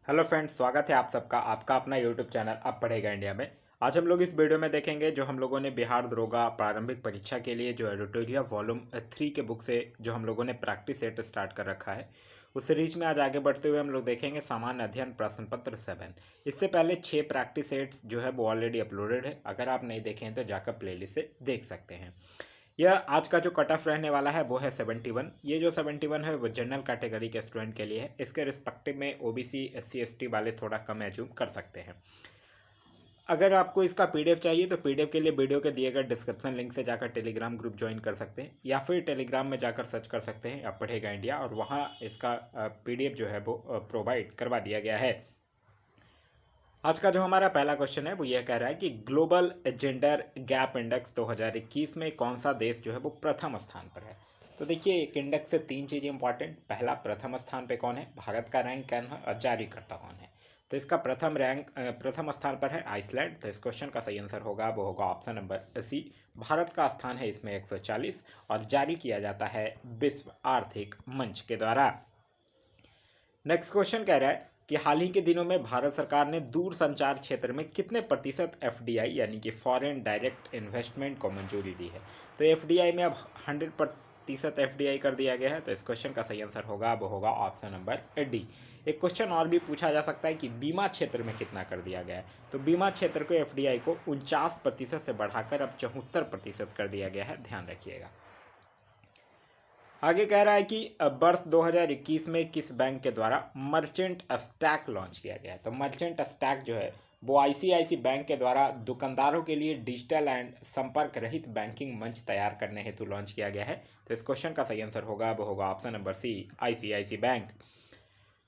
Hello friends, स्वागत है आप सबका आपका अपना यूट्यूब चैनल अब पढ़ेगा इंडिया में। आज हम लोग इस वीडियो में देखेंगे जो हम लोगों ने बिहार दरोगा प्रारंभिक परीक्षा के लिए जो एडिटोरियल वॉल्यूम 3 के बुक से जो हम लोगों ने प्रैक्टिस सेट स्टार्ट कर रखा है उस सीरीज में आज आगे बढ़ते हुए हम लोग देखेंगे सामान्य अध्ययन प्रश्न पत्र 7। इससे पहले 6 प्रैक्टिस सेट्स जो है वो ऑलरेडी अपलोडेड है। अगर आप नहीं देखे हैं तो जाकर प्लेलिस्ट से देख सकते हैं। यह आज का जो कट ऑफ रहने वाला है वो है 71। ये जो 71 है वो जनरल कैटेगरी के स्टूडेंट के लिए है। इसके रिस्पेक्टिव में ओबीसी एससी एसटी वाले थोड़ा कम एज्यूम कर सकते हैं। अगर आपको इसका पीडीएफ चाहिए तो पीडीएफ के लिए वीडियो के दिए गए डिस्क्रिप्शन लिंक से जाकर टेलीग्राम ग्रुप ज्वाइन कर सकते हैं या फिर टेलीग्राम में जाकर सर्च कर सकते हैं अब पढ़ेगा इंडिया और वहाँ इसका पीडीएफ जो है वो प्रोवाइड करवा दिया गया है। आज का जो हमारा पहला क्वेश्चन है वो यह कह रहा है कि ग्लोबल जेंडर गैप इंडेक्स 2021 में कौन सा देश जो है वो प्रथम स्थान पर है। तो देखिए, एक इंडेक्स से 3 चीज़ इंपॉर्टेंट। पहला, प्रथम स्थान पे कौन है, भारत का रैंक कौन है और जारीकर्ता कौन है। तो इसका प्रथम स्थान पर है आइसलैंड। तो इस क्वेश्चन का सही आंसर होगा वो होगा ऑप्शन नंबर सी। भारत का स्थान है इसमें 140 और जारी किया जाता है विश्व आर्थिक मंच के द्वारा। नेक्स्ट क्वेश्चन कह रहा है कि हाल ही के दिनों में भारत सरकार ने दूर संचार क्षेत्र में कितने प्रतिशत एफडीआई यानी कि फॉरेन डायरेक्ट इन्वेस्टमेंट को मंजूरी दी है। तो एफडीआई में अब 100% एफडीआई कर दिया गया है। तो इस क्वेश्चन का सही आंसर होगा वो होगा ऑप्शन नंबर डी। एक क्वेश्चन और भी पूछा जा सकता है कि बीमा क्षेत्र में कितना कर दिया गया है। तो बीमा क्षेत्र को एफडीआई को 49% से बढ़ाकर अब 74% कर दिया गया है, ध्यान रखिएगा। आगे कह रहा है कि वर्ष 2021 में किस बैंक के द्वारा मर्चेंट स्टैक लॉन्च किया गया है। तो मर्चेंट स्टैक जो है वो आईसीआईसी बैंक के द्वारा दुकानदारों के लिए डिजिटल एंड संपर्क रहित बैंकिंग मंच तैयार करने हेतु लॉन्च किया गया है। तो इस क्वेश्चन का सही आंसर होगा वो होगा option number C, ICICI bank.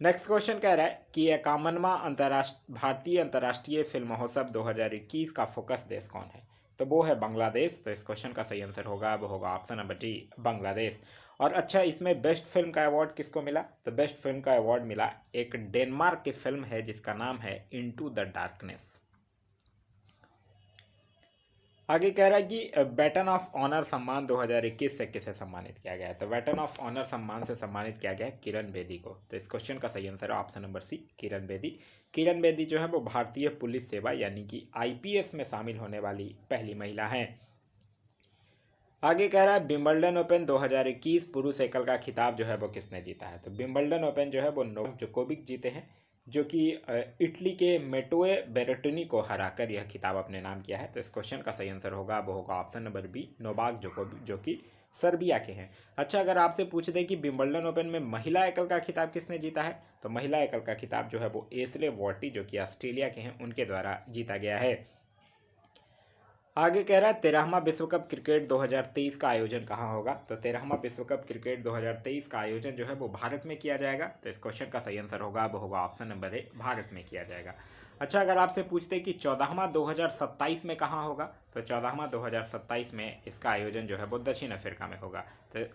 Next question कह रहा है कि 51वां भारतीय अंतर्राष्ट्रीय फिल्म महोत्सव 2021 का फोकस देश कौन है। तो वो है बांग्लादेश। तो इस क्वेश्चन का सही आंसर होगा वो होगा ऑप्शन नंबर डी, बांग्लादेश। और अच्छा, इसमें बेस्ट फिल्म का अवार्ड किसको मिला। तो बेस्ट फिल्म का अवार्ड मिला एक डेनमार्क की फिल्म है जिसका नाम है इनटू द डार्कनेस। आगे कह रहा है कि बैटन ऑफ ऑनर सम्मान 2021 से किसे सम्मानित किया गया है। तो बैटन ऑफ ऑनर सम्मान से सम्मानित किया गया है किरण बेदी को। तो इस क्वेश्चन का सही आंसर है ऑप्शन नंबर सी, किरण बेदी। किरण बेदी जो है वो भारतीय पुलिस सेवा यानी कि आईपीएस में शामिल होने वाली पहली महिला हैं। आगे कह रहा है विंबलडन ओपन 2021 पुरुष एकल का खिताब जो है वो किसने जीता है। तो विंबलडन ओपन जो है वो नोवाक जोकोविक जीते हैं, जो कि इटली के मेटोए बेरेटिनी को हराकर यह खिताब अपने नाम किया है। तो इस क्वेश्चन का सही आंसर होगा वो होगा option number B, Novak Djokovic, जो कि सर्बिया के हैं। अच्छा, अगर आपसे पूछ दे कि विंबलडन ओपन में महिला एकल का खिताब किसने जीता है, तो महिला एकल का खिताब जो है वो एशले वॉर्टी, जो कि ऑस्ट्रेलिया के हैं, उनके द्वारा जीता गया है। आगे कह रहा है 13वां विश्व कप क्रिकेट 2023 का आयोजन कहाँ होगा। तो 13वां विश्व कप क्रिकेट 2023 का आयोजन जो है वो भारत में किया जाएगा। तो इस क्वेश्चन का सही आंसर होगा वो होगा ऑप्शन नंबर ए, भारत में किया जाएगा। अच्छा, अगर आपसे पूछते कि 14वां 2027 में कहाँ होगा, तो 14वां 2027 में इसका आयोजन जो है वो दक्षिण अफ्रीका में होगा। तो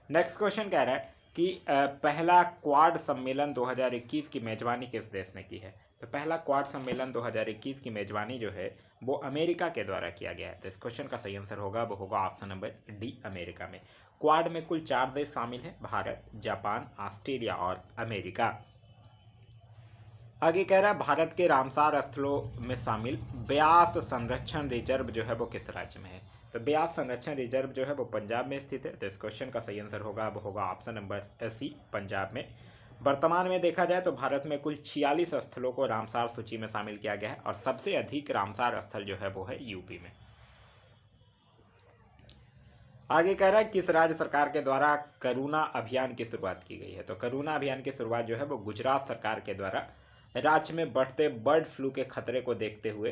नेक्स्ट क्वेश्चन कह रहा है कि पहला क्वाड सम्मेलन 2021 की मेजबानी किस देश ने की है। तो पहला क्वाड सम्मेलन 2021 की मेजबानी जो है वो अमेरिका के द्वारा किया गया है। तो इस क्वेश्चन का सही आंसर होगा वो होगा ऑप्शन नंबर डी, अमेरिका में। क्वाड में कुल 4 देश शामिल हैं, भारत, जापान, ऑस्ट्रेलिया और अमेरिका। आगे कह रहा है भारत के रामसार स्थलों में शामिल ब्यास संरक्षण रिजर्व जो है वो किस राज्य में है। तो ब्यास संरक्षण रिजर्व जो है वो पंजाब में स्थित है। तो इस क्वेश्चन का सही आंसर होगा वो होगा ऑप्शन नंबर सी, पंजाब में। वर्तमान में देखा जाए तो भारत में कुल 46 स्थलों को रामसार सूची में शामिल किया गया है और सबसे अधिक रामसार स्थल जो है वो है यूपी में। आगे कह रहा है किस राज्य सरकार के द्वारा करुणा अभियान की शुरुआत की गई है। तो करुणा अभियान की शुरुआत जो है वो गुजरात सरकार के द्वारा राज्य में बढ़ते बर्ड फ्लू के खतरे को देखते हुए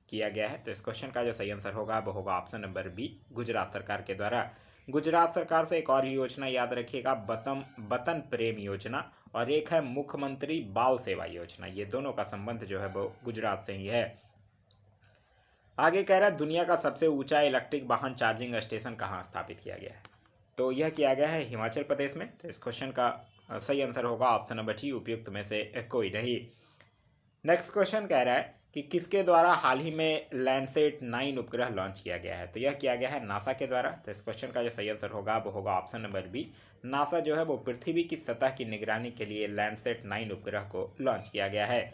किया गया है। तो इस क्वेश्चन का जो सही आंसर होगा वो होगा ऑप्शन नंबर बी, गुजरात सरकार के द्वारा। गुजरात सरकार से एक और योजना याद रखिएगा, वतन प्रेम योजना, और एक है मुख्यमंत्री बाल सेवा योजना। ये दोनों का संबंध जो है वो गुजरात से ही है। आगे कह रहा है दुनिया का सबसे ऊंचा इलेक्ट्रिक वाहन चार्जिंग स्टेशन कहाँ स्थापित किया गया है। तो यह किया गया है हिमाचल प्रदेश में। तो इस क्वेश्चन का सही आंसर होगा ऑप्शन नंबर डी, उपयुक्त में से कोई नहीं। नेक्स्ट क्वेश्चन कह रहा है कि किसके द्वारा हाल ही में लैंडसेट 9 उपग्रह लॉन्च किया गया है? तो यह किया गया है नासा के द्वारा। तो इस क्वेश्चन का जो सही आंसर होगा वो होगा ऑप्शन नंबर बी। नासा जो है वो पृथ्वी की सतह की निगरानी के लिए लैंडसेट 9 उपग्रह को लॉन्च किया गया है।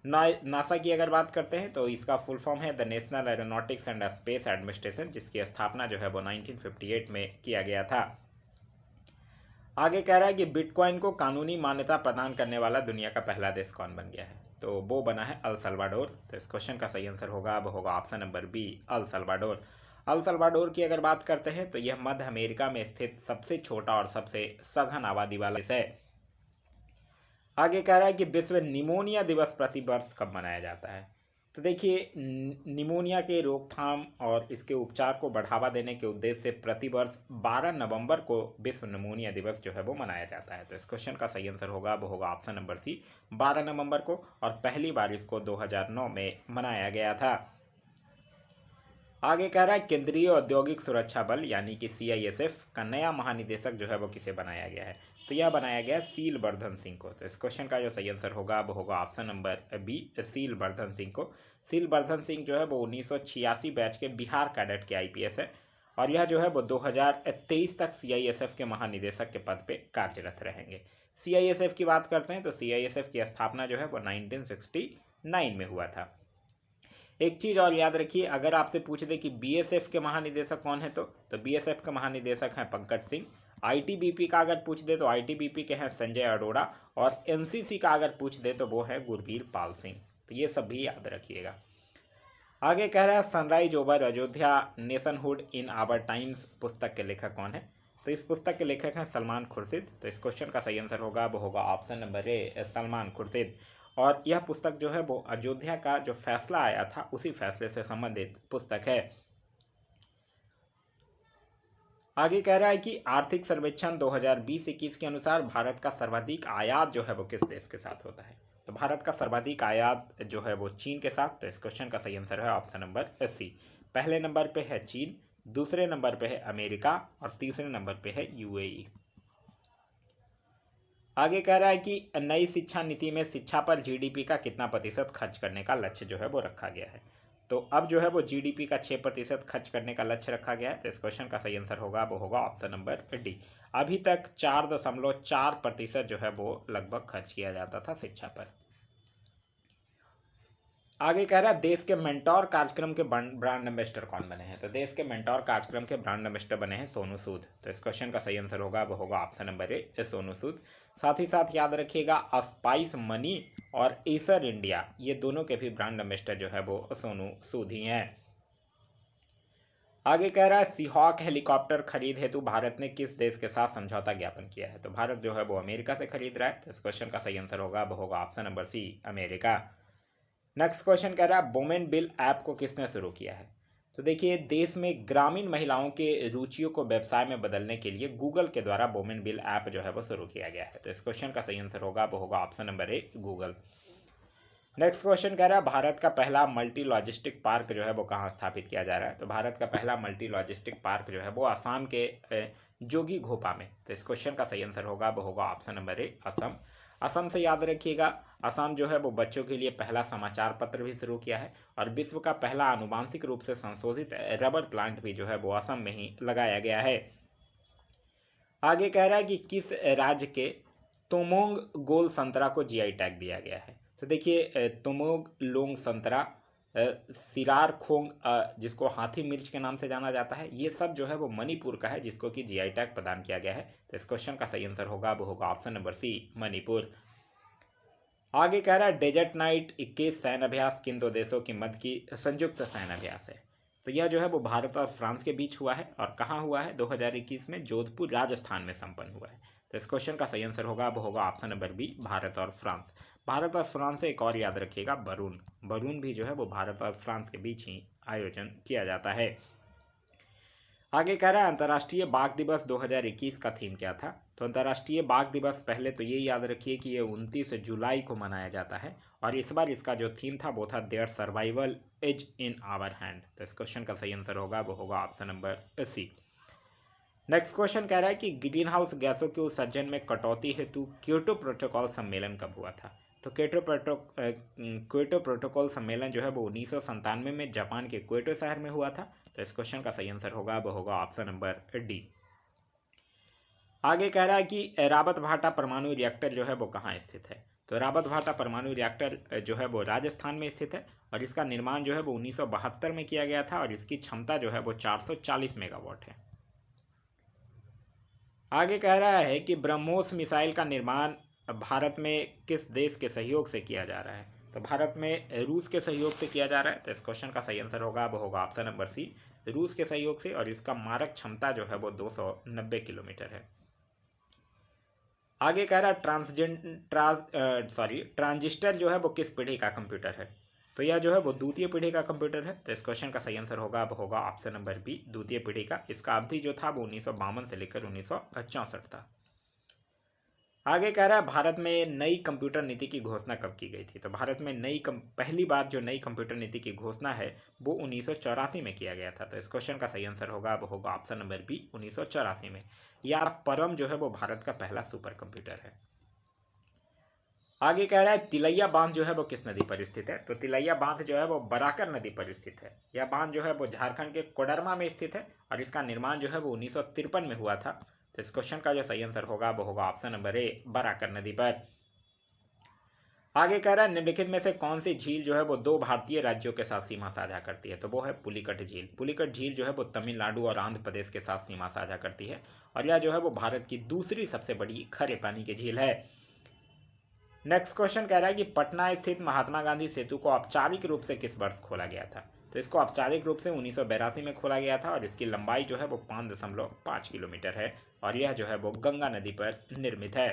नासा की अगर बात करते हैं तो इसका फुल फॉर्म है the national aeronautics and space administration, जिसकी स्थापना जो है वो 1958 में किया गया था। आगे कह रहा है कि बिटकॉइन को कानूनी मान्यता प्रदान करने वाला दुनिया का पहला देश कौन बन गया है? तो वो बना है अल सल्वाडोर। तो इस क्वेश्चन का सही आंसर होगा वो होगा option number B, El Salvador. El Salvador की अगर बात करते हैं तो यह मध्य अमेरिका में स्थित सबसे छोटा और सबसे सघन आबादी वाला देश है। आगे कह रहा है कि विश्व निमोनिया दिवस प्रति वर्ष कब मनाया जाता है? तो देखिए, निमोनिया के रोकथाम और इसके उपचार को बढ़ावा देने के उद्देश्य से प्रतिवर्ष 12 नवंबर को विश्व निमोनिया दिवस जो है वो मनाया जाता है। तो इस क्वेश्चन का सही आंसर होगा वो होगा ऑप्शन नंबर सी, 12 नवंबर को, और पहली बार इसको 2009 में मनाया गया था। आगे कह रहा है केंद्रीय औद्योगिक सुरक्षा बल यानी कि CISF का नया महानिदेशक जो है वो किसे बनाया गया है? तो यह बनाया गया सील वर्धन सिंह को। तो इस क्वेश्चन का जो सही आंसर होगा वो होगा option number B, Seel Vardhan Singh को। सील वर्धन सिंह जो है वो 1986 बैच के बिहार कैडेट के IPS है, और यह जो है वो 2023 तक CISF के महानिदेशक के पद पे कार्यरत रहेंगे। CISF की बात करते हैं तो CISF की स्थापना जो है वो 1969 में हुआ था। एक चीज़ और याद रखिए, अगर आपसे पूछ दे कि BSF के महानिदेशक कौन है तो BSF के महानिदेशक हैं पंकज सिंह। ITBP का अगर पूछ दे तो ITBP के हैं संजय अरोड़ा, और NCC का अगर पूछ दे तो वो है गुरबीर पाल सिंह। तो ये सब भी याद रखिएगा। आगे कह रहा है sunrise over Ayodhya nationhood in our times पुस्तक के लेखक कौन है? तो इस पुस्तक के लेखक हैं सलमान खुर्शीद। तो इस क्वेश्चन का सही आंसर होगा वो होगा option number A, Salman Khurshid. और यह पुस्तक जो है वो अयोध्या का जो फैसला आया था उसी फैसले से संबंधित पुस्तक है। आगे कह रहा है कि आर्थिक सर्वेक्षण 2020-21 के अनुसार भारत का सर्वाधिक आयात जो है वो किस देश के साथ होता है? तो भारत का सर्वाधिक आयात जो है वो चीन के साथ। तो इस क्वेश्चन का सही आंसर है ऑप्शन नंबर सी। पहले नंबर पे है चीन, दूसरे नंबर पे है अमेरिका, और तीसरे नंबर पे है UAE। आगे कह रहा है कि नई शिक्षा नीति में शिक्षा पर GDP का कितना प्रतिशत खर्च करने का लक्ष्य जो है वो रखा गया है? तो अब जो है वो GDP का 6% खर्च करने का लक्ष्य रखा गया है। तो इस क्वेश्चन का सही आंसर होगा वो होगा ऑप्शन नंबर डी। अभी तक 4.4% जो है वो लगभग खर्च किया जाता था शिक्षा पर। आगे कह रहा है देश के मेंटोर कार्यक्रम के ब्रांड एम्बेसडर कौन बने हैं? तो देश के मेंटोर कार्यक्रम के ब्रांड एम्बेसडर बने हैं सोनू सूद। तो इस क्वेश्चन का सही आंसर होगा वो होगा option number A, Sonu Sood. साथ ही साथ याद रखिएगा स्पाइस मनी और एसर इंडिया, ये दोनों के भी ब्रांड एम्बेसडर जो है वो सोनू सूद ही हैं। आगे कह रहा है सीहॉक हेलीकॉप्टर खरीद हेतु भारत ने किस देश के साथ समझौता ज्ञापन किया है? तो भारत जो है वो अमेरिका से खरीद रहा है। तो इस क्वेश्चन का सही आंसर होगा वो होगा option number C, America. Next question कह रहा है वुमेन बिल ऐप को किसने शुरू किया है? तो देखिए, देश में ग्रामीण महिलाओं के रुचियों को व्यवसाय में बदलने के लिए गूगल के द्वारा वुमेन बिल ऐप जो है वो शुरू किया गया है। तो इस क्वेश्चन का सही आंसर होगा वो होगा option number A, Google. Next question कह रहा है भारत का पहला मल्टी लॉजिस्टिक पार्क जो है वो कहाँ स्थापित किया जा रहा है? तो भारत का पहला मल्टी लॉजिस्टिक पार्क जो है वो असम के जोगी घोपा में। तो इस क्वेश्चन का सही आंसर होगा वो होगा option number A, Assam. Assam से याद रखिएगा, असम जो है वो बच्चों के लिए पहला समाचार पत्र भी शुरू किया है, और विश्व का पहला आनुवांशिक रूप से संशोधित रबर प्लांट भी जो है वो असम में ही लगाया गया है। आगे कह रहा है कि किस राज्य के तोमोंग गोल संतरा को GI टैग दिया गया है? तो देखिए, तोमोंग लोंग संतरा, सिरार खोंग जिसको हाथी मिर्च के नाम से जाना जाता है, ये सब जो है वो मणिपुर का है जिसको कि GI टैग प्रदान किया गया है। तो इस क्वेश्चन का सही आंसर होगा वो होगा ऑप्शन नंबर सी, मणिपुर। आगे कह रहा है डेजर्ट नाइट 21 सैन्य अभ्यास किन दो देशों के मध्य की संयुक्त सैन्य अभ्यास है? तो यह जो है वो भारत और फ्रांस के बीच हुआ है, और कहाँ हुआ है? 2021 में जोधपुर राजस्थान में संपन्न हुआ है। तो इस क्वेश्चन का सही आंसर होगा वो होगा ऑप्शन नंबर बी, भारत और फ्रांस। भारत और फ्रांस से एक और याद रखिएगा, बरून भी जो है वो भारत और फ्रांस के बीच ही आयोजन किया जाता है। आगे कह रहा है अंतर्राष्ट्रीय बाघ दिवस 2021 का थीम क्या था? तो अंतर्राष्ट्रीय बाघ दिवस पहले तो ये याद रखिए कि ये 29 जुलाई को मनाया जाता है, और इस बार इसका जो थीम था वो था there survival is in our hand. तो इस क्वेश्चन का सही आंसर होगा वो होगा option number C. Next question कह रहा है कि ग्रीन हाउस गैसों के उत्सर्जन में कटौती हेतु क्योटो प्रोटोकॉल सम्मेलन कब हुआ था? तो क्योटो प्रोटोकॉल सम्मेलन जो है वो 1997 में जापान के क्योटो शहर में हुआ था। तो इस क्वेश्चन का सही आंसर होगा वो होगा ऑप्शन नंबर डी। आगे कह रहा है कि रावत भाटा परमाणु रिएक्टर जो है वो कहाँ स्थित है? तो रावत भाटा परमाणु रिएक्टर जो है वो राजस्थान में स्थित है और इसका निर्माण जो है वो 1972 में किया गया था और इसकी क्षमता जो है वो 440 मेगावाट है। आगे कह रहा है कि ब्रह्मोस मिसाइल का निर्माण भारत में किस देश के सहयोग से किया जा रहा है? तो भारत में रूस के सहयोग से किया जा रहा है। तो इस क्वेश्चन का सही आंसर होगा वो होगा ऑप्शन नंबर सी, रूस के सहयोग से, और इसका मारक क्षमता जो है वो 290 किलोमीटर है। आगे कह रहा है ट्रांजिस्टर जो है वो किस पीढ़ी का कंप्यूटर है? तो यह जो है वो द्वितीय पीढ़ी का कंप्यूटर है। तो इस क्वेश्चन का सही आंसर होगा वो होगा ऑप्शन नंबर बी, द्वितीय पीढ़ी का। इसका अवधि जो था वो 1952 से लेकर 1964 था। आगे कह रहा है भारत में नई कंप्यूटर नीति की घोषणा कब की गई थी? तो भारत में पहली बार जो नई कंप्यूटर नीति की घोषणा है वो 1984 में किया गया था। तो इस क्वेश्चन का सही आंसर होगा वो होगा ऑप्शन नंबर बी, 1984 में। यार परम जो है वो भारत का पहला सुपर कंप्यूटर है। आगे कह रहा है तिलैया बांध जो है वो किस नदी पर स्थित है? तो तिलैया बांध जो है वो बराकर नदी पर स्थित है। यह बांध जो है वो झारखंड के कोडरमा में स्थित है और इसका निर्माण जो है वो 1953 में हुआ था। तो इस क्वेश्चन का जो सही आंसर होगा वो होगा ऑप्शन नंबर ए, बराकर नदी पर। आगे कह रहा है निम्नलिखित में से कौन सी झील जो है वो दो भारतीय राज्यों के साथ सीमा साझा करती है? तो वो है पुलिकट झील। पुलिकट झील जो है वो तमिलनाडु और आंध्र प्रदेश के साथ सीमा साझा करती है और यह जो है वो भारत की दूसरी सबसे बड़ी खारे पानी की झील है। नेक्स्ट क्वेश्चन कह रहा है कि पटना स्थित महात्मा गांधी सेतु को औपचारिक रूप से किस वर्ष खोला गया था? तो इसको औपचारिक रूप से 1982 में खोला गया था और इसकी लंबाई जो है वो 5.5 किलोमीटर है और यह जो है वो गंगा नदी पर निर्मित है।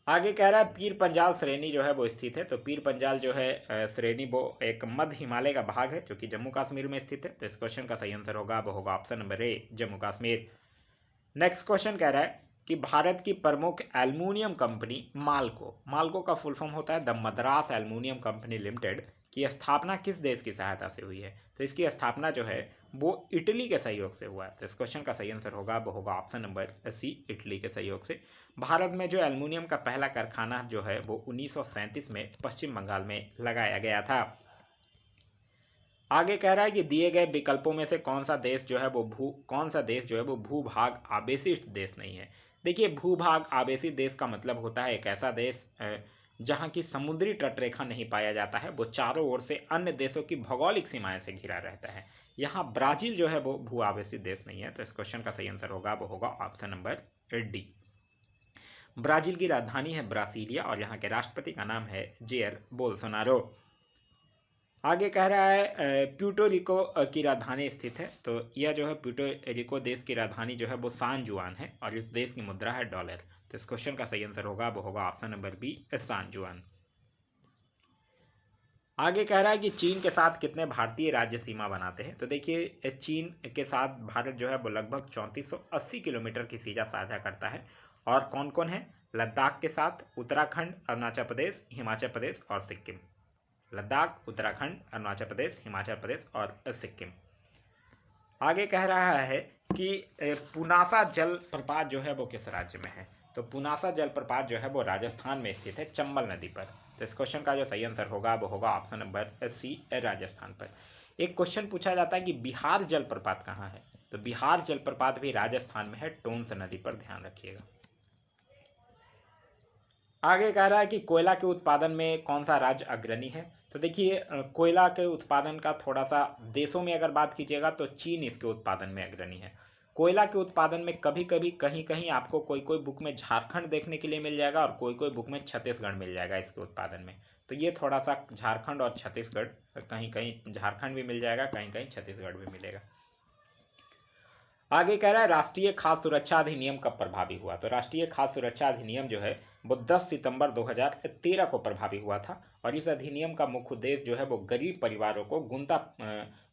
आगे कह रहा है पीर पंजाल श्रेणी जो है वो स्थित है। तो पीर पंजाल जो है श्रेणी वो एक मध्य हिमालय का भाग है जो कि जम्मू कश्मीर में स्थित है। तो इस क्वेश्चन का सही आंसर होगा वो होगा option number A, Jammu Kashmir. Next question कह रहा है कि भारत की प्रमुख एल्युमिनियम कंपनी माल्को का फुल फॉर्म होता है the Madras aluminium company limited की स्थापना किस देश की सहायता से हुई है? तो इसकी स्थापना जो है वो इटली के सहयोग से हुआ है। तो इस क्वेश्चन का सही आंसर होगा वो होगा ऑप्शन नंबर सी, इटली के सहयोग से। भारत में जो एल्युमिनियम का पहला कारखाना जो है वो 1937 में पश्चिम बंगाल में लगाया गया था। आगे कह रहा है कि दिए गए विकल्पों में से कौन सा देश जो है वो भूभाग आवेशित देश नहीं है? देखिए भूभाग आवेशित देश का मतलब होता है एक ऐसा देश जहाँ की समुद्री तटरेखा नहीं पाया जाता है, वो चारों ओर से अन्य देशों की भौगोलिक सीमाएं से घिरा रहता है। यहाँ ब्राजील जो है वो भू आवेशित देश नहीं है। तो इस क्वेश्चन का सही आंसर होगा वो होगा ऑप्शन नंबर डी। ब्राजील की राजधानी है ब्रासीलिया और यहाँ के राष्ट्रपति का नाम है जेयर बोल्सोनारो। आगे कह रहा है प्यूर्टो रिको की राजधानी स्थित है। तो यह जो है प्यूर्टो रिको देश की राजधानी जो है वो सान जुआन है और इस देश की मुद्रा है डॉलर। तो इस क्वेश्चन का सही आंसर होगा वो होगा ऑप्शन नंबर बी, सान जुआन। आगे कह रहा है कि चीन के साथ कितने भारतीय राज्य सीमा बनाते हैं? तो देखिए चीन के साथ भारत जो है वो लगभग 3480 किलोमीटर की सीमा साझा करता है। और कौन कौन है? लद्दाख के साथ उत्तराखंड, अरुणाचल प्रदेश, हिमाचल प्रदेश और सिक्किम। लद्दाख, उत्तराखंड, अरुणाचल प्रदेश, हिमाचल प्रदेश और सिक्किम। आगे कह रहा है कि पुनासा जल प्रपात जो है वो किस राज्य में है? तो पुनासा जल प्रपात जो है वो राजस्थान में स्थित है, चंबल नदी पर। तो इस क्वेश्चन का जो सही आंसर होगा वो होगा ऑप्शन नंबर सी, राजस्थान पर। एक क्वेश्चन पूछा जाता है कि बिहार जल प्रपात कहाँ है? तो बिहार जल प्रपात भी राजस्थान में है, टोंस नदी पर, ध्यान रखिएगा। आगे कह रहा है कि कोयला के उत्पादन में कौन सा राज्य अग्रणी है? तो देखिए कोयला के उत्पादन का थोड़ा सा देशों में अगर बात कीजिएगा तो चीन इसके उत्पादन में अग्रणी है। कोयला के उत्पादन में कभी कभी कहीं कहीं आपको कोई कोई बुक में झारखंड देखने के लिए मिल जाएगा और कोई कोई बुक में छत्तीसगढ़ मिल जाएगा इसके उत्पादन में। तो ये थोड़ा सा झारखंड और छत्तीसगढ़, कहीं कहीं झारखंड भी मिल जाएगा, कहीं कहीं छत्तीसगढ़ भी मिलेगा। आगे कह रहा है राष्ट्रीय खाद्य सुरक्षा अधिनियम कब प्रभावी हुआ? तो राष्ट्रीय खाद्य सुरक्षा अधिनियम जो है वो 10 सितंबर 2013 को प्रभावी हुआ था और इस अधिनियम का मुख्य उद्देश्य जो है वो गरीब परिवारों को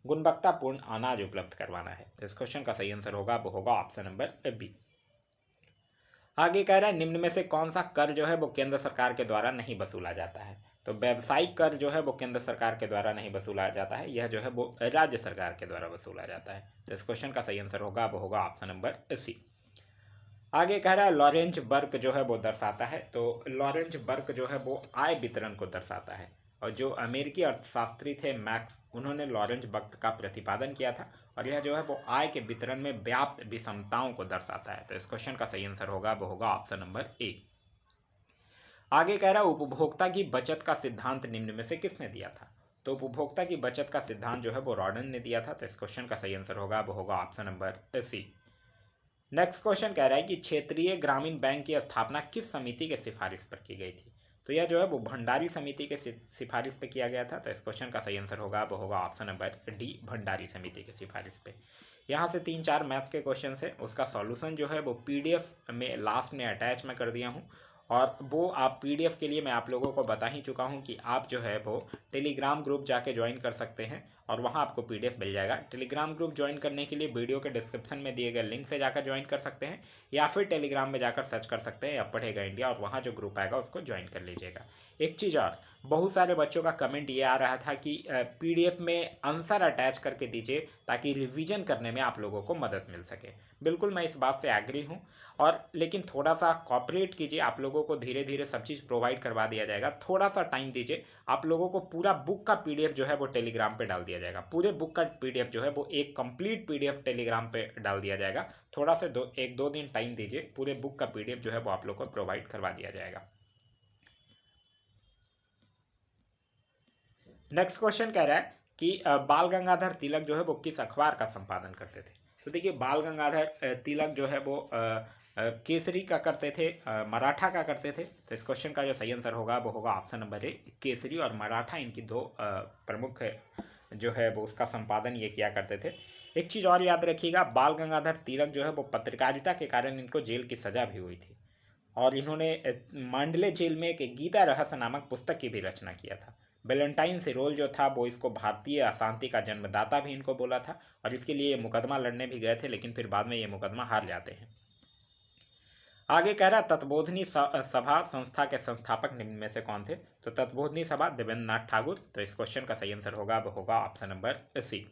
गुणवत्तापूर्ण अनाज उपलब्ध करवाना है। तो इस क्वेश्चन का सही आंसर होगा वो होगा ऑप्शन नंबर बी। आगे कह रहा है निम्न में से कौन सा कर जो है वो केंद्र सरकार के द्वारा नहीं वसूला जाता है? तो व्यावसायिक कर जो है वो केंद्र सरकार के द्वारा नहीं वसूला जाता है, यह जो है वो राज्य सरकार के द्वारा वसूला जाता है। तो इस क्वेश्चन का सही आंसर होगा वो होगा ऑप्शन नंबर सी। आगे कह रहा है लॉरेंज बर्क जो है वो दर्शाता है, तो लॉरेंज बर्क जो है वो आय वितरण को दर्शाता है। और जो अमेरिकी अर्थशास्त्री थे मैक्स, उन्होंने लॉरेंज बर्क का प्रतिपादन किया था और यह जो है वो आय के वितरण में व्याप्त विषमताओं को दर्शाता है। तो इस क्वेश्चन का सही आंसर होगा वो होगा ऑप्शन नंबर ए। आगे कह रहा है उपभोक्ता की बचत का सिद्धांत निम्न में से किसने दिया था? तो उपभोक्ता की बचत का सिद्धांत जो है वो रॉर्डन ने दिया था। तो इस क्वेश्चन का सही आंसर होगा वो होगा option number C. Next question कह रहा है कि क्षेत्रीय ग्रामीण बैंक की स्थापना किस समिति के सिफारिश पर की गई थी? तो यह जो है वो भंडारी समिति के सिफारिश पे किया गया था। तो इस क्वेश्चन का सही आंसर होगा वो होगा ऑप्शन नंबर डी, भंडारी समिति के सिफारिश पे। यहाँ से 3-4 मैथ्स के क्वेश्चन है, उसका सॉल्यूशन जो है वो पीडीएफ में लास्ट में अटैच मैं कर दिया हूँ। और वो आप पीडीएफ के लिए मैं आप लोगों को बता ही चुका हूँ कि आप जो है वो टेलीग्राम ग्रुप जाके ज्वाइन कर सकते हैं और वहाँ आपको पीडीएफ मिल जाएगा। टेलीग्राम ग्रुप ज्वाइन करने के लिए वीडियो के डिस्क्रिप्शन में दिए गए लिंक से जाकर ज्वाइन कर सकते हैं या फिर टेलीग्राम में जाकर सर्च कर सकते हैं अब पढ़ेगा इंडिया और वहाँ जो ग्रुप आएगा उसको ज्वाइन कर लीजिएगा। एक चीज़ और, बहुत सारे बच्चों का कमेंट ये आ रहा था कि पीडीएफ में आंसर अटैच करके दीजिए ताकि रिवीजन करने में आप लोगों को मदद मिल सके। बिल्कुल मैं इस बात से एग्री हूँ, और लेकिन थोड़ा सा कॉपरेट कीजिए, आप लोगों को धीरे धीरे सब चीज़ प्रोवाइड करवा दिया जाएगा। थोड़ा सा टाइम दीजिए, आप लोगों को पूरा बुक का पीडीएफ जो है वो टेलीग्राम पे डाल दिया जाएगा। पूरे बुक का पीडीएफ जो है वो एक कंप्लीट पीडीएफ टेलीग्राम पे डाल दिया जाएगा। थोड़ा से 1-2 दिन टाइम दीजिए, पूरे बुक का पीडीएफ जो है वो आप लोग को प्रोवाइड करवा दिया जाएगा। नेक्स्ट क्वेश्चन कह रहा है कि बाल गंगाधर तिलक जो है वो किस अखबार का संपादन करते थे? तो देखिए बाल गंगाधर तिलक जो है वो केसरी का करते थे, मराठा का करते थे। तो इस क्वेश्चन का जो सही आंसर होगा वो होगा ऑप्शन नंबर ए, केसरी और मराठा, इनकी दो प्रमुख जो है वो उसका संपादन ये किया करते थे। एक चीज़ और याद रखिएगा, बाल गंगाधर तिलक जो है वो पत्रकारिता के कारण इनको जेल की सज़ा भी हुई थी और इन्होंने मांडले जेल में एक गीता रहस्य नामक पुस्तक की भी रचना किया था। वेलेंटाइन सिरोल जो था वो इसको भारतीय अशांति का जन्मदाता भी इनको बोला था और इसके लिए ये मुकदमा लड़ने भी गए थे, लेकिन फिर बाद में ये मुकदमा हार जाते हैं। आगे कह रहा तत्बोधनी सभा संस्था के संस्थापक निम्न में से कौन थे? तो तत्बोधनी सभा देवेंद्र नाथ ठाकुर। तो इस क्वेश्चन का सही आंसर होगा वो होगा ऑप्शन नंबर सी।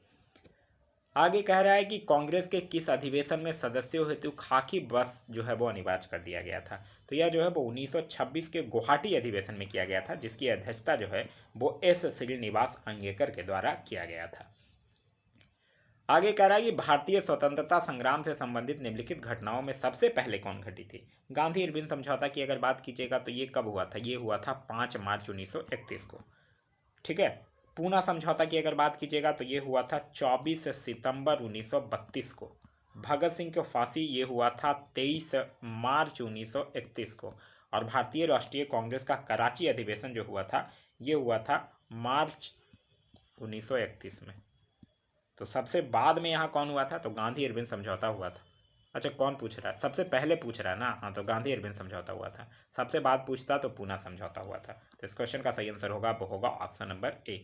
आगे कह रहा है कि कांग्रेस के किस अधिवेशन में सदस्यों हेतु खाकी बस जो है वो अनिवार्य कर दिया गया था? तो यह जो है वो 1926 के गुवाहाटी अधिवेशन में किया गया था, जिसकी अध्यक्षता जो है वो एस श्रीनिवास अंगेकर के द्वारा किया गया था। आगे कह रहा है कि भारतीय स्वतंत्रता संग्राम से संबंधित निम्नलिखित घटनाओं में सबसे पहले कौन घटी थी? गांधी इरविन समझौता की अगर बात कीजिएगा तो ये कब हुआ था? ये हुआ था 5 मार्च 1931 को। ठीक है। पूना समझौता की अगर बात कीजिएगा तो ये हुआ था 24 सितंबर 1932 को। भगत सिंह को फांसी ये हुआ था 23 मार्च 1931 को। और भारतीय राष्ट्रीय कांग्रेस का कराची अधिवेशन जो हुआ था ये हुआ था मार्च 1931 में। तो सबसे बाद में यहाँ कौन हुआ था? तो गांधी इरविन समझौता हुआ था। अच्छा कौन पूछ रहा है? सबसे पहले पूछ रहा है ना? हाँ, तो गांधी इरविन समझौता हुआ था। सबसे बाद पूछता तो पूना समझौता हुआ था। तो इस क्वेश्चन का सही आंसर होगा वो होगा ऑप्शन नंबर ए।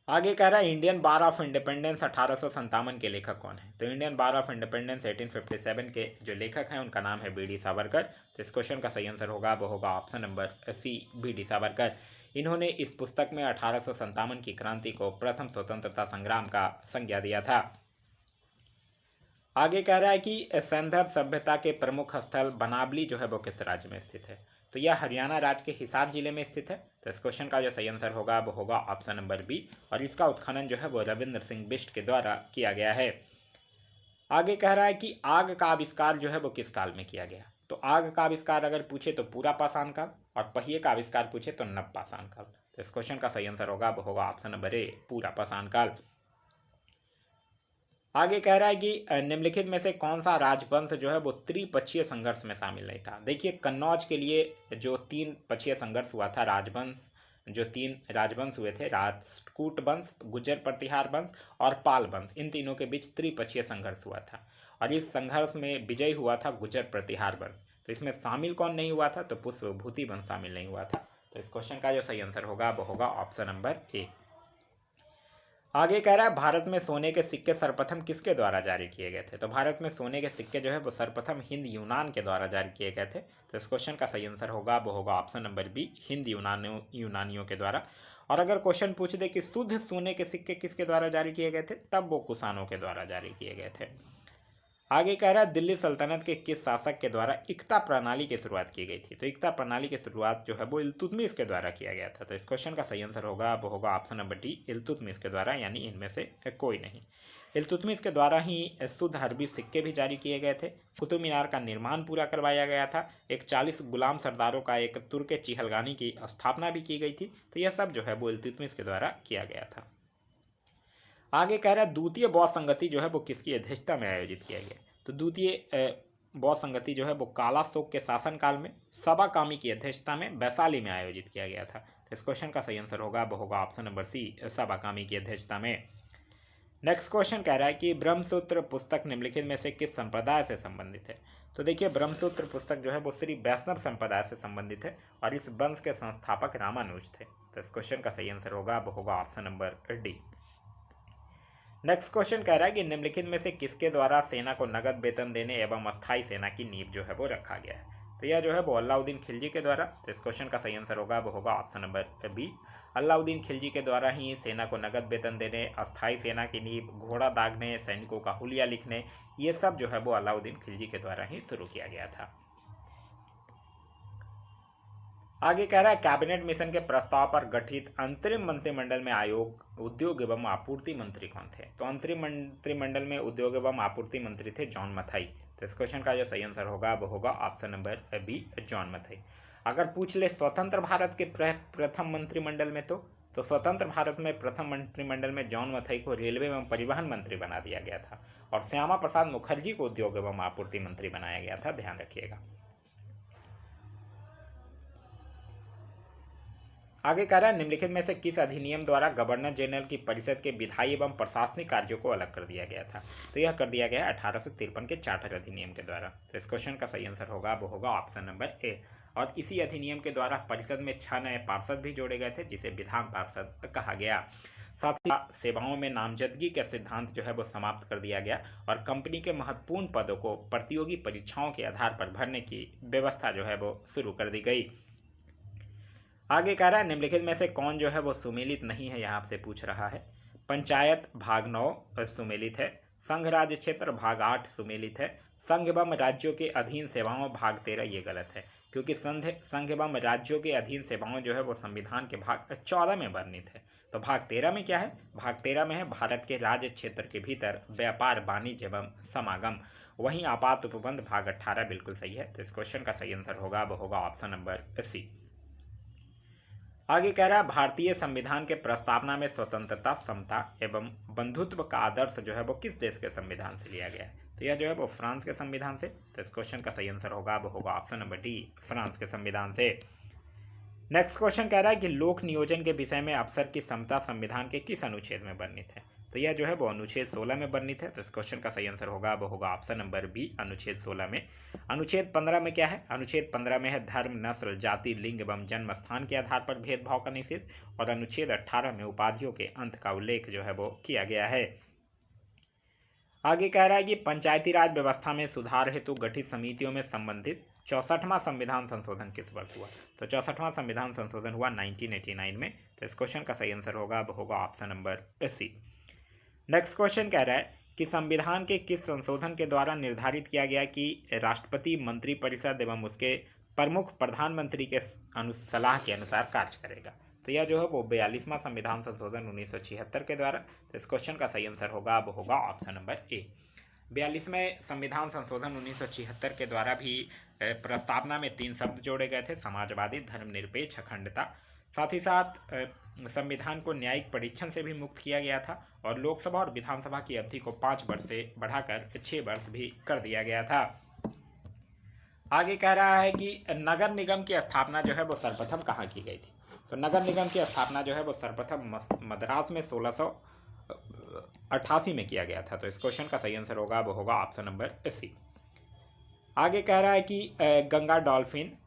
आगे कह रहा है इंडियन बार ऑफ इंडिपेंडेंस 1857 के लेखक कौन है? तो इंडियन बार ऑफ इंडिपेंडेंस 1857 के जो लेखक हैं उनका नाम है बी.डी. सावरकर। तो इस क्वेश्चन का सही आंसर होगा वो होगा option number C, B D. Savarkar. इन्होंने इस पुस्तक में 1857 की क्रांति को प्रथम स्वतंत्रता संग्राम का संज्ञा दिया था। आगे कह रहा है कि सैंधव सभ्यता के प्रमुख स्थल बनावली जो है वो किस राज्य में स्थित है? तो यह हरियाणा राज्य के हिसार जिले में स्थित है। तो इस क्वेश्चन का जो सही आंसर होगा वो होगा ऑप्शन नंबर बी, और इसका उत्खनन जो है वो रविंद्र सिंह बिष्ट के द्वारा किया गया है। आगे कह रहा है कि आग का आविष्कार जो है वो किस काल में किया गया? तो आग का आविष्कार अगर पूछे तो पूरा पाषाण काल, और पहिए का आविष्कार पूछे तो नव पाषाण काल। तो इस क्वेश्चन का सही आंसर होगा वो होगा ऑप्शन नंबर ए, पूरा पाषाण काल। आगे कह रहा है कि निम्नलिखित में से कौन सा राजवंश जो है वो त्रिपक्षीय संघर्ष में शामिल नहीं था? देखिए कन्नौज के लिए जो 3 पक्षीय संघर्ष हुआ था, राजवंश जो 3 राजवंश हुए थे, राष्ट्रकूट वंश, गुर्जर प्रतिहार वंश और पाल वंश, इन तीनों के बीच त्रिपक्षीय संघर्ष हुआ था और इस संघर्ष में विजयी हुआ था गुर्जर प्रतिहार वंश। तो इसमें शामिल कौन नहीं हुआ था? तो पुष्पभूति वंश शामिल नहीं हुआ था। तो इस क्वेश्चन का जो सही आंसर होगा वो होगा ऑप्शन नंबर ए। आगे कह रहा है भारत में सोने के सिक्के सर्वप्रथम किसके द्वारा जारी किए गए थे। तो भारत में सोने के सिक्के जो है वो सर्वप्रथम हिंद यूनान के द्वारा जारी किए गए थे। तो इस क्वेश्चन का सही आंसर होगा वो होगा ऑप्शन नंबर बी, हिंद यूनानियों के द्वारा। और अगर क्वेश्चन पूछ दे कि शुद्ध सोने के सिक्के किसके द्वारा जारी किए गए थे, तब वो कुषाणों के द्वारा जारी किए गए थे। आगे कह रहा है दिल्ली सल्तनत के किस शासक के द्वारा इक्ता प्रणाली की शुरुआत की गई थी। तो इक्ता प्रणाली की शुरुआत जो है वो इल्तुतमिश के द्वारा किया गया था। तो इस क्वेश्चन का सही आंसर होगा वो होगा ऑप्शन नंबर डी, इल्तुतमिश के द्वारा, यानी इनमें से कोई नहीं। इल्तुतमिश के द्वारा ही शुद्ध अरबी सिक्के भी जारी किए गए थे। कुतुब मीनार का निर्माण पूरा करवाया गया था। एक 40 गुलाम सरदारों का एक तुर्क चिहलगानी की स्थापना भी की गई थी। तो यह सब जो है वो इल्तुतमिश के द्वारा किया गया था। आगे कह रहा है द्वितीय बौद्ध संगति जो है वो किसकी अध्यक्षता में आयोजित किया गया। तो द्वितीय बौद्ध संगति जो है वो काला शोक के शासनकाल में सबा कामी की अध्यक्षता में वैशाली में आयोजित किया गया था। तो इस क्वेश्चन का सही आंसर होगा वो होगा ऑप्शन नंबर सी, सबा कामी की अध्यक्षता में। नेक्स्ट क्वेश्चन कह रहा है कि ब्रह्मसूत्र पुस्तक निम्नलिखित में से किस संप्रदाय से संबंधित है। तो देखिए ब्रह्मसूत्र पुस्तक जो है वो श्री वैष्णव संप्रदाय से संबंधित है और इस वंश के संस्थापक रामानुज थे। तो इस क्वेश्चन का सही आंसर होगा वो होगा option number D. Next question कह रहा है कि निम्नलिखित में से किसके द्वारा सेना को नगद वेतन देने एवं अस्थायी सेना की नींव जो है वो रखा गया है। तो यह जो है वो अलाउद्दीन खिलजी के द्वारा। तो इस क्वेश्चन का सही आंसर होगा वो होगा option number B, Alauddin Khilji के द्वारा ही सेना को नगद वेतन देने, अस्थायी सेना की नींव, घोड़ा दागने, सैनिकों का हुलिया लिखने, ये सब जो है वो अलाउद्दीन खिलजी के द्वारा ही शुरू किया गया था। आगे कह रहा है कैबिनेट मिशन के प्रस्ताव पर गठित अंतरिम मंत्रिमंडल में आयोग उद्योग एवं आपूर्ति मंत्री कौन थे। तो अंतरिम मंत्रिमंडल में उद्योग एवं आपूर्ति मंत्री थे जॉन मथाई। तो इस क्वेश्चन का जो सही आंसर होगा वो होगा option number B, John Mathai. अगर पूछ ले स्वतंत्र भारत के प्रथम मंत्रिमंडल में, तो स्वतंत्र भारत में प्रथम मंत्रिमंडल में जॉन मथाई को रेलवे एवं परिवहन मंत्री बना दिया गया था और श्यामा प्रसाद मुखर्जी को उद्योग एवं आपूर्ति मंत्री बनाया गया था, ध्यान रखिएगा। आगे कह रहा है निम्नलिखित में से किस अधिनियम द्वारा गवर्नर जनरल की परिषद के विधायी एवं प्रशासनिक कार्यों को अलग कर दिया गया था। तो यह कर दिया गया 1853 के चार्टर अधिनियम के द्वारा। तो इस क्वेश्चन का सही आंसर होगा वो होगा ऑप्शन नंबर ए। और इसी अधिनियम के द्वारा परिषद में 6 नए पार्षद भी जोड़े गए थे जिसे विधान पार्षद कहा गया। साथ ही सेवाओं में नामजदगी का सिद्धांत जो है वो समाप्त कर दिया गया और कंपनी के महत्वपूर्ण पदों को प्रतियोगी परीक्षाओं के आधार पर भरने की व्यवस्था जो है वो शुरू कर दी गई। आगे कह रहा है निम्नलिखित में से कौन जो है वो सुमेलित नहीं है, यहाँ आपसे पूछ रहा है। पंचायत भाग 9 सुमेलित है, संघ राज्य क्षेत्र भाग 8 सुमेलित है, संघ एवं राज्यों के अधीन सेवाओं भाग 13 ये गलत है, क्योंकि संघ एवं राज्यों के अधीन सेवाओं जो है वो संविधान के भाग 14 में वर्णित है। तो भाग 13 में क्या है, भाग 13 में है भारत के राज्य क्षेत्र के भीतर व्यापार, वाणिज्य एवं समागम। वहीं आपात उपबंध भाग 18 बिल्कुल सही है। तो इस क्वेश्चन का सही आंसर होगा वो होगा ऑप्शन नंबर सी। आगे कह रहा है भारतीय संविधान के प्रस्तावना में स्वतंत्रता, समता एवं बंधुत्व का आदर्श जो है वो किस देश के संविधान से लिया गया है। तो यह जो है वो फ्रांस के संविधान से। तो इस क्वेश्चन का सही आंसर होगा वो होगा ऑप्शन नंबर डी, फ्रांस के संविधान से। नेक्स्ट क्वेश्चन कह रहा है कि लोक नियोजन के विषय में अफसर की समता संविधान के किस अनुच्छेद में वर्णित है। तो यह जो है वो अनुच्छेद 16 में वर्णित है। तो इस क्वेश्चन का सही आंसर होगा वो होगा ऑप्शन नंबर बी, अनुच्छेद 16 में। अनुच्छेद 15 में क्या है, अनुच्छेद 15 में है धर्म, नस्ल, जाति, लिंग एवं जन्म स्थान के आधार पर भेदभाव का निषेध। और अनुच्छेद 18 में उपाधियों के अंत का उल्लेख जो है वो किया गया है। आगे कह रहा है कि पंचायती राज व्यवस्था में सुधार हेतु गठित समितियों में संबंधित 64वां संविधान संशोधन किस वर्ष हुआ। तो 64वां संविधान संशोधन हुआ 1989 में। तो इस क्वेश्चन का सही आंसर होगा वो होगा option number C. Next question कह रहा है कि संविधान के किस संशोधन के द्वारा निर्धारित किया गया कि राष्ट्रपति मंत्रिपरिषद एवं उसके प्रमुख प्रधानमंत्री के सलाह के अनुसार कार्य करेगा। तो यह जो है वो 42वां संविधान संशोधन 1976 के द्वारा। तो इस क्वेश्चन का सही आंसर होगा वो होगा ऑप्शन नंबर ए। 42वें संविधान संशोधन 1976 के द्वारा भी प्रस्तावना में 3 शब्द जोड़े गए थे, समाजवादी, धर्मनिरपेक्ष, अखंडता। साथ ही साथ संविधान को न्यायिक परीक्षण से भी मुक्त किया गया था और लोकसभा और विधानसभा की अवधि को 5 वर्ष से बढ़ाकर 6 वर्ष भी कर दिया गया था। आगे कह रहा है कि नगर निगम की स्थापना जो है वो सर्वप्रथम कहाँ की गई थी। तो नगर निगम की स्थापना जो है वो सर्वप्रथम मद्रास में 1688 में किया गया था। तो इस क्वेश्चन का सही आंसर होगा वो होगा ऑप्शन नंबर सी। आगे कह रहा है कि गंगा डॉल्फिन,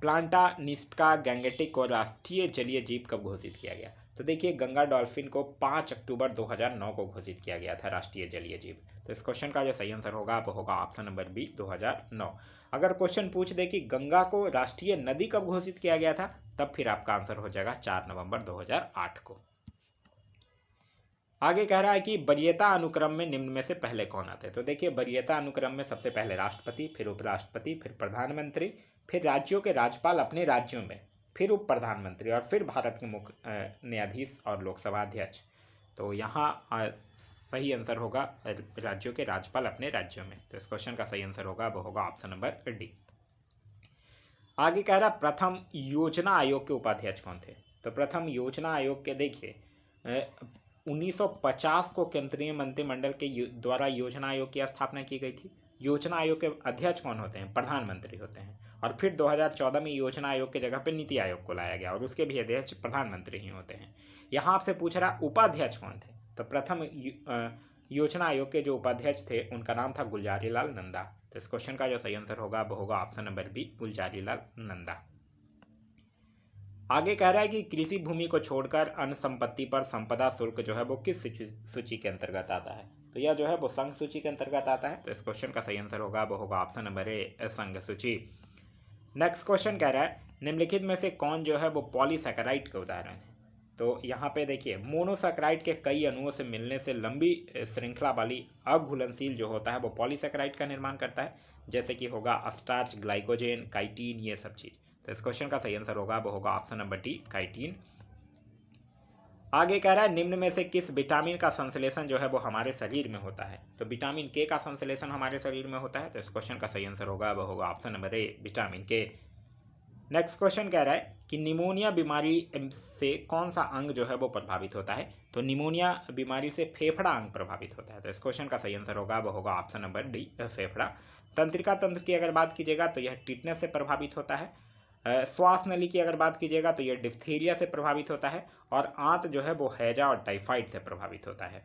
प्लांटानिस्टा गैंगेटिक को राष्ट्रीय जलीय जीव कब घोषित किया गया। तो देखिए गंगा डॉल्फिन को 5 अक्टूबर 2009 को घोषित किया गया था राष्ट्रीय जलीय जीव। तो इस क्वेश्चन का जो सही आंसर होगा वो होगा ऑप्शन नंबर बी 2009। अगर क्वेश्चन पूछ दे कि गंगा को राष्ट्रीय नदी कब घोषित किया गया था, तब फिर आपका आंसर हो जाएगा 4 नवंबर 2008 को। आगे कह रहा है कि वरीयता अनुक्रम में निम्न में से पहले कौन आते हैं। तो देखिए वरीयता अनुक्रम में सबसे पहले राष्ट्रपति, फिर उपराष्ट्रपति, फिर प्रधानमंत्री, फिर राज्यों के राज्यपाल अपने राज्यों में, फिर उप प्रधानमंत्री और फिर भारत के मुख्य न्यायाधीश और लोकसभा अध्यक्ष। तो यहाँ सही आंसर होगा राज्यों के राज्यपाल अपने राज्यों में। तो इस क्वेश्चन का सही आंसर होगा वो होगा ऑप्शन नंबर डी। आगे कह रहा प्रथम योजना आयोग के उपाध्यक्ष कौन थे। तो प्रथम योजना आयोग के देखिए 1950 को केंद्रीय मंत्रिमंडल के द्वारा योजना आयोग की स्थापना की गई थी। योजना आयोग के अध्यक्ष कौन होते हैं, प्रधानमंत्री होते हैं। और फिर 2014 में योजना आयोग के जगह पे नीति आयोग को लाया गया और उसके भी अध्यक्ष प्रधानमंत्री ही होते हैं। यहाँ आपसे पूछ रहा उपाध्यक्ष कौन थे। तो प्रथम योजना आयोग के जो उपाध्यक्ष थे उनका नाम था गुलजारी लाल नंदा। तो इस क्वेश्चन का जो सही आंसर होगा वो होगा option number B Gulzari Lal Nanda. आगे कह रहा है कि कृषि भूमि को छोड़कर अन्य संपत्ति पर संपदा शुल्क जो है वो किस सूची के अंतर्गत आता है। तो यह जो है वो संघ सूची के अंतर्गत आता है। तो इस क्वेश्चन का सही आंसर होगा वो होगा ऑप्शन नंबर ए संघ सूची। नेक्स्ट क्वेश्चन कह रहा है निम्नलिखित में से कौन जो है वो पॉलीसैकेराइड के उदाहरण है। तो यहाँ पे देखिए मोनोसैकेराइड के कई अणुओं से मिलने से लंबी श्रृंखला वाली अघुलनशील जो होता है वो पॉलीसैकेराइड का निर्माण करता है, जैसे कि होगा स्टार्च, ग्लाइकोजेन, काइटिन, ये सब चीज़। तो इस क्वेश्चन का सही आंसर होगा वो होगा ऑप्शन नंबर डी काइटिन। आगे कह रहा है निम्न में से किस विटामिन का संश्लेषण जो है वो हमारे शरीर में होता है। तो विटामिन के का संश्लेषण हमारे शरीर में होता है। तो इस क्वेश्चन का सही आंसर होगा वो होगा ऑप्शन नंबर ए विटामिन के। नेक्स्ट क्वेश्चन कह रहा है कि निमोनिया बीमारी से कौन सा अंग जो है वो प्रभावित होता है। तो निमोनिया बीमारी से फेफड़ा अंग प्रभावित होता है। तो इस क्वेश्चन का सही आंसर होगा वो होगा ऑप्शन नंबर डी फेफड़ा। तंत्रिका तंत्र की अगर बात कीजिएगा तो यह टिटनेस से प्रभावित होता है। श्वास नली की अगर बात कीजिएगा तो यह डिप्थीरिया से प्रभावित होता है। और आंत जो है वो हैजा और टाइफाइड से प्रभावित होता है।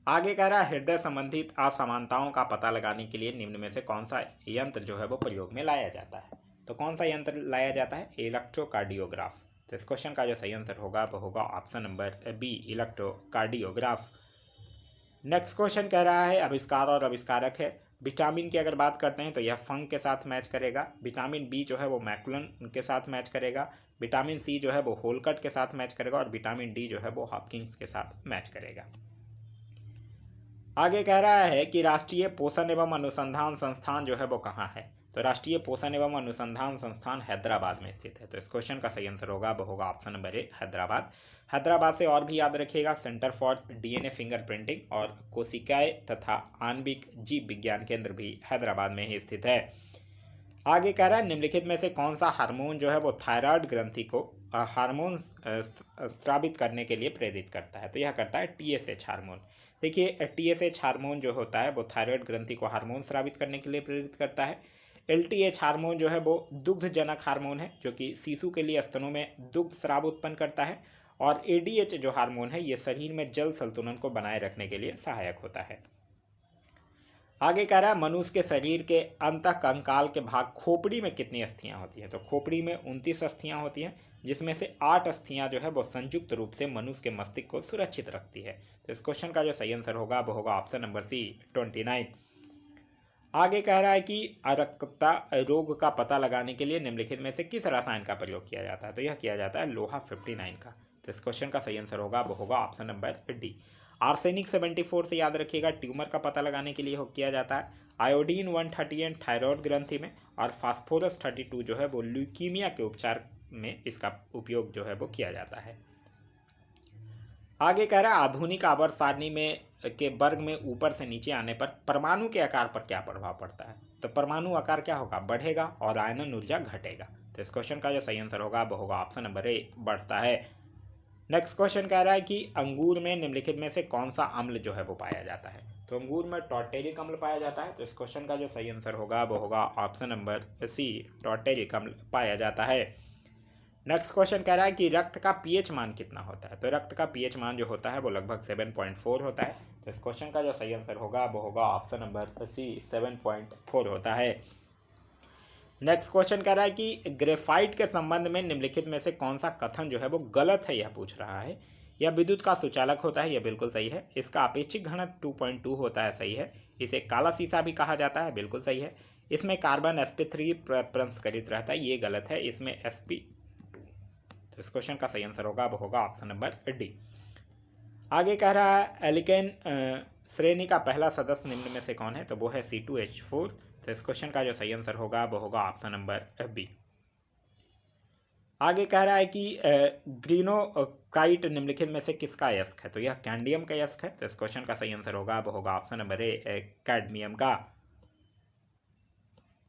आगे कह रहा है हृदय संबंधित असमानताओं का पता लगाने के लिए निम्न में से कौन सा यंत्र जो है वो प्रयोग में लाया जाता है। तो कौन सा यंत्र लाया जाता है, इलेक्ट्रोकार्डियोग्राफ। तो इस क्वेश्चन का जो सही आंसर होगा वो होगा option number B electrocardiograph. Next question कह रहा है आविष्कार और आविष्कारक है। विटामिन की अगर बात करते हैं तो यह फंग के साथ मैच करेगा। विटामिन बी जो है वो मैकुलन के साथ मैच करेगा। विटामिन सी जो है वो होलकट के साथ मैच करेगा। और विटामिन डी जो है वो हॉपकिंस के साथ मैच करेगा। आगे कह रहा है कि राष्ट्रीय पोषण एवं अनुसंधान संस्थान जो है वो कहाँ है। तो राष्ट्रीय पोषण एवं अनुसंधान संस्थान हैदराबाद में स्थित है। तो इस क्वेश्चन का सही आंसर होगा वो होगा option number A Hyderabad. Hyderabad से और भी याद रखिएगा सेंटर फॉर डीएनए फिंगरप्रिंटिंग और कोशिकाएं तथा आणविक जीव विज्ञान केंद्र भी हैदराबाद में ही स्थित है। आगे कह रहा है निम्नलिखित में से कौन सा हार्मोन जो है वो थायराइड ग्रंथि को हार्मोन स्रावित करने के लिए प्रेरित करता है। तो यह करता है टीएसएच हार्मोन। देखिए टीएसएच हार्मोन जो होता है वो थायराइड ग्रंथि को हार्मोन स्रावित करने के लिए प्रेरित करता है। एलटीएच हार्मोन जो है वो दुग्धजनक हार्मोन है जो कि शिशु के लिए स्तनों में दुग्ध स्राव उत्पन्न करता है। और एडीएच जो हार्मोन है ये शरीर में जल संतुलन को बनाए रखने के लिए सहायक होता है। आगे कह रहा है मनुष्य के शरीर के अंतःकंकाल के भाग खोपड़ी में कितनी अस्थियां होती हैं। तो खोपड़ी में 29 अस्थियां होती हैं, जिसमें से 8 अस्थियां जो है वो संयुक्त रूप से मनुष्य के मस्तिष्क को सुरक्षित रखती है। तो इस क्वेश्चन का जो सही आंसर होगा वो होगा ऑप्शन नंबर सी 29। आगे कह रहा है कि अरक्तता रोग का पता लगाने के लिए निम्नलिखित में से किस रसायन का प्रयोग किया जाता है। तो यह किया जाता है लोहा 59 का। तो इस क्वेश्चन का सही आंसर होगा वो होगा ऑप्शन नंबर डी आर्सेनिक 74 से याद रखिएगा ट्यूमर का पता लगाने के लिए किया जाता है। आयोडीन 138 थायराइड ग्रंथि में और फास्फोरस 32 जो है वो ल्यूकीमिया के उपचार में इसका उपयोग जो है वो किया जाता है। आगे कह रहा है आधुनिक आवर्त सारणी में के वर्ग में ऊपर से नीचे आने पर परमाणु के आकार पर क्या प्रभाव पड़ता है। तो परमाणु आकार क्या होगा, बढ़ेगा और आयनन ऊर्जा घटेगा। तो इस क्वेश्चन का जो सही आंसर होगा वो होगा ऑप्शन नंबर ए बढ़ता है। नेक्स्ट क्वेश्चन कह रहा है कि अंगूर में निम्नलिखित में से कौन सा अम्ल जो है वो पाया जाता है। तो अंगूर में टॉर्टेरिक अम्ल पाया जाता है। तो इस क्वेश्चन का जो सही आंसर होगा वो होगा ऑप्शन नंबर सी टॉर्टेरिक अम्ल पाया जाता है। नेक्स्ट क्वेश्चन कह रहा है कि रक्त का पीएच मान कितना होता है। तो रक्त का पीएच मान जो होता है वो लगभग 7.4 होता है। तो इस क्वेश्चन का जो सही आंसर होगा वो होगा ऑप्शन नंबर सी 7.4 होता है। नेक्स्ट क्वेश्चन कह रहा है कि ग्रेफाइट के संबंध में निम्नलिखित में से कौन सा कथन जो है वो गलत है, यह पूछ रहा है। यह विद्युत का सुचालक होता है, यह बिल्कुल सही है। इसका अपेक्षिक घनत्व 2.2 होता है, सही है। इसे काला शीशा भी कहा जाता है, बिल्कुल सही है। इसमें कार्बन sp3 प्रसंस्करित रहता है, ये गलत है। इसमें sp, तो इस क्वेश्चन का सही आंसर होगा वो होगा ऑप्शन नंबर डी। आगे कह रहा है एल्केन श्रेणी का पहला सदस्य निम्न में से कौन है, तो वो है C2H4। तो इस क्वेश्चन का जो सही आंसर होगा वो होगा ऑप्शन नंबर बी। आगे कह रहा है कि ग्रीनोकाइट निम्नलिखित में से किसका अयस्क है, तो यह कैंडियम का अयस्क है। तो इस क्वेश्चन का सही आंसर होगा वो होगा ऑप्शन नंबर ए, कैडमियम का।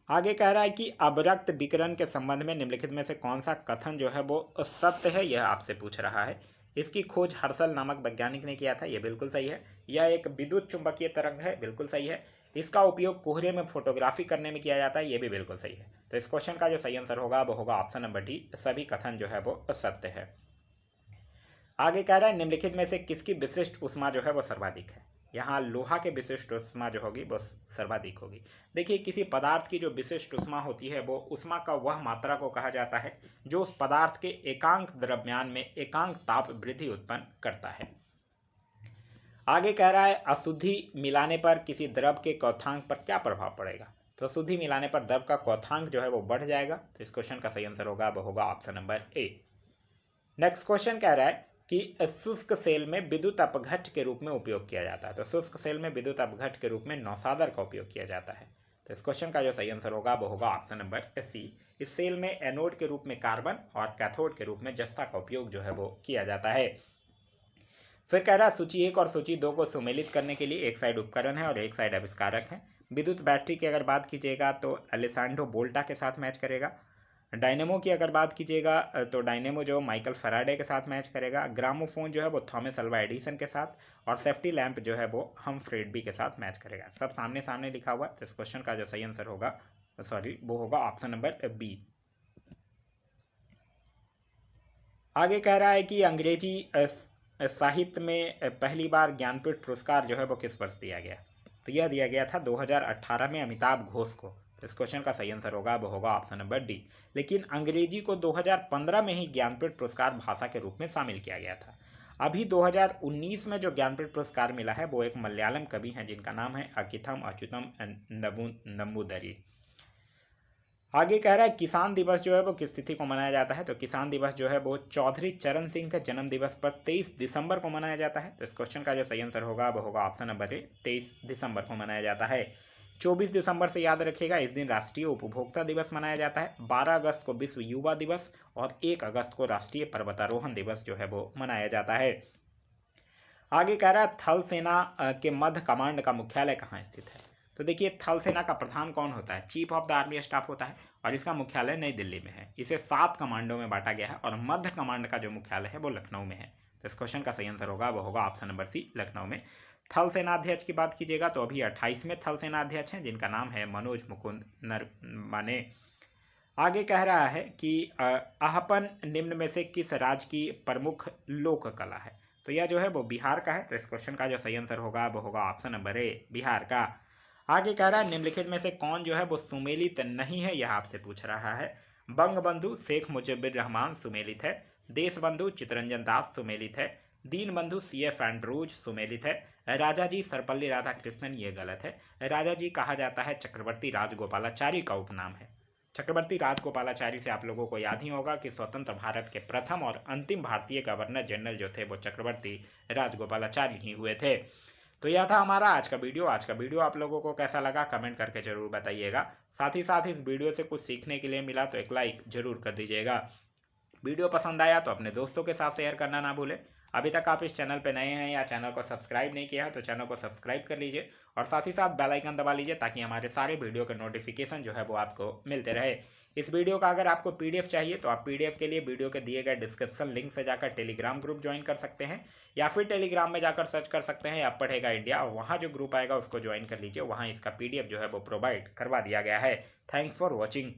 आगे कह रहा है कि अवरक्त विकिरण के संबंध में निम्नलिखित में से कौन सा कथन जो है वो सत्य है, यह आपसे पूछ रहा है। इसकी खोज हर्सल नामक वैज्ञानिक ने किया था, यह बिल्कुल सही है। यह एक विद्युत चुंबकीय तरंग है, बिल्कुल सही है। इसका उपयोग कोहरे में फोटोग्राफी करने में किया जाता है, यह भी बिल्कुल सही है। तो इस क्वेश्चन का जो सही आंसर होगा वो होगा ऑप्शन नंबर डी, सभी कथन जो है वो सत्य है। आगे कह रहा है निम्नलिखित में से किसकी विशिष्ट ऊष्मा जो है वो सर्वाधिक है। यहाँ लोहा के विशिष्ट ऊष्मा जो होगी वो सर्वाधिक होगी। देखिए, किसी पदार्थ की जो विशिष्ट ऊष्मा होती है वो ऊष्मा का वह मात्रा को कहा जाता है जो उस पदार्थ के एकांक द्रव्यमान में एकांक ताप वृद्धि उत्पन्न करता है। आगे कह रहा है अशुद्धि मिलाने पर किसी द्रव के क्वथनांक पर क्या प्रभाव पड़ेगा, तो अशुद्धि मिलाने पर द्रव का क्वथनांक जो है वो बढ़ जाएगा। तो इस क्वेश्चन का सही आंसर होगा वो होगा option number A. Next question कह रहा है कि शुष्क सेल में विद्युत अपघट्ट के रूप में उपयोग किया जाता है। तो शुष्क सेल में विद्युत अपघट्ट के रूप में नौसादर का उपयोग किया जाता है। तो इस क्वेश्चन का जो सही आंसर होगा वो होगा ऑप्शन नंबर सी। इस सेल में एनोड के रूप में कार्बन और कैथोड के रूप में जस्ता का उपयोग जो है वो किया जाता है। फिर कह रहा है सूची 1 और सूची 2 को सुमेलित करने के लिए एक साइड उपकरण है और एक साइड आविष्कारक है। विद्युत बैटरी की अगर बात कीजिएगा तो एलिसांड्रो वोल्टा के साथ मैच करेगा। डायनेमो की अगर बात कीजिएगा तो डायनेमो जो माइकल फैराडे के साथ मैच करेगा। ग्रामोफोन जो है वो थॉमस अल्वा एडिसन के साथ, और सेफ्टी लैंप जो है वो हमफ्रेडबी के साथ मैच करेगा। सब सामने सामने लिखा हुआ है। तो इस क्वेश्चन का जो सही आंसर होगा वो होगा ऑप्शन नंबर बी। आगे कह रहा है कि अंग्रेजी साहित्य में पहली बार ज्ञानपीठ पुरस्कार जो है वो किस वर्ष दिया गया, तो यह दिया गया था 2018 में अमिताभ घोष को। तो इस क्वेश्चन का सही आंसर होगा वो होगा ऑप्शन नंबर डी। लेकिन अंग्रेजी को 2015 में ही ज्ञानपीठ पुरस्कार भाषा के रूप में शामिल किया गया था। अभी 2019 में जो ज्ञानपीठ पुरस्कार मिला है वो एक मलयालम कवि हैं जिनका नाम है अकिथम अच्युतम नंबूदरी। आगे कह रहा है किसान दिवस जो है वो किस तिथि को मनाया जाता है, तो किसान दिवस जो है वो चौधरी चरण सिंह के जन्म दिवस पर 23 दिसंबर को मनाया जाता है। तो इस क्वेश्चन का जो सही आंसर होगा वो होगा ऑप्शन नंबर ए, 23 दिसंबर को मनाया जाता है। 24 दिसंबर से याद रखिएगा, इस दिन राष्ट्रीय उपभोक्ता दिवस मनाया जाता है। 12 अगस्त को विश्व युवा दिवस और 1 अगस्त को राष्ट्रीय पर्वतारोहण दिवस जो है वो मनाया जाता है। आगे कह रहा है थल सेना के मध्य कमांड का मुख्यालय कहाँ स्थित है, तो देखिए थल सेना का प्रधान कौन होता है, chief of the army staff होता है, और इसका मुख्यालय नई दिल्ली में है। इसे 7 कमांडों में बांटा गया है और मध्य कमांड का जो मुख्यालय है वो लखनऊ में है। तो इस क्वेश्चन का सही आंसर होगा वो होगा ऑप्शन नंबर सी, लखनऊ में। थल सेनाध्यक्ष की बात कीजिएगा तो अभी 28वें थल सेनाध्यक्ष हैं जिनका नाम है मनोज मुकुंद नरवणे। आगे कह रहा है कि आहपन निम्न में से किस राज्य की प्रमुख लोक कला है, तो यह जो है वो बिहार का है। तो इस क्वेश्चन का जो सही आंसर होगा वो होगा ऑप्शन नंबर ए, बिहार का। आगे कह रहा है निम्नलिखित में से कौन जो है वो सुमेलित नहीं है, यह आपसे पूछ रहा है। बंगबंधु शेख मुजिबुर रहमान सुमेलित है। देशबंधु चित्तरंजन दास सुमेलित है। दीन बंधु CF एंड्रूज सुमेलित है। राजा जी सर्वपल्ली राधाकृष्णन, ये गलत है। राजा जी कहा जाता है चक्रवर्ती राजगोपालाचारी का उपनाम है। चक्रवर्ती राजगोपालाचारी से आप लोगों को याद ही होगा कि स्वतंत्र भारत के प्रथम और अंतिम भारतीय गवर्नर जनरल जो थे वो चक्रवर्ती राजगोपालाचारी ही हुए थे। तो यह था हमारा आज का वीडियो। आज का वीडियो आप लोगों को कैसा लगा कमेंट करके जरूर बताइएगा। साथ ही साथ इस वीडियो से कुछ सीखने के लिए मिला तो एक लाइक जरूर कर दीजिएगा। वीडियो पसंद आया तो अपने दोस्तों के साथ शेयर करना ना भूलें। अभी तक आप इस चैनल पर नए हैं या चैनल को सब्सक्राइब नहीं किया है तो चैनल को सब्सक्राइब कर लीजिए और साथ ही साथ बेल आइकन दबा लीजिए ताकि हमारे सारे वीडियो के नोटिफिकेशन जो है वो आपको मिलते रहे। इस वीडियो का अगर आपको PDF चाहिए तो आप PDF के लिए वीडियो के दिए गए डिस्क्रिप्शन लिंक से जाकर टेलीग्राम ग्रुप ज्वाइन कर सकते हैं या फिर टेलीग्राम में जाकर सर्च कर सकते हैं अब पढ़ेगा इंडिया, और वहाँ जो ग्रुप आएगा उसको ज्वाइन कर लीजिए। वहाँ इसका PDF जो है वो प्रोवाइड करवा दिया गया है। Thanks for watching.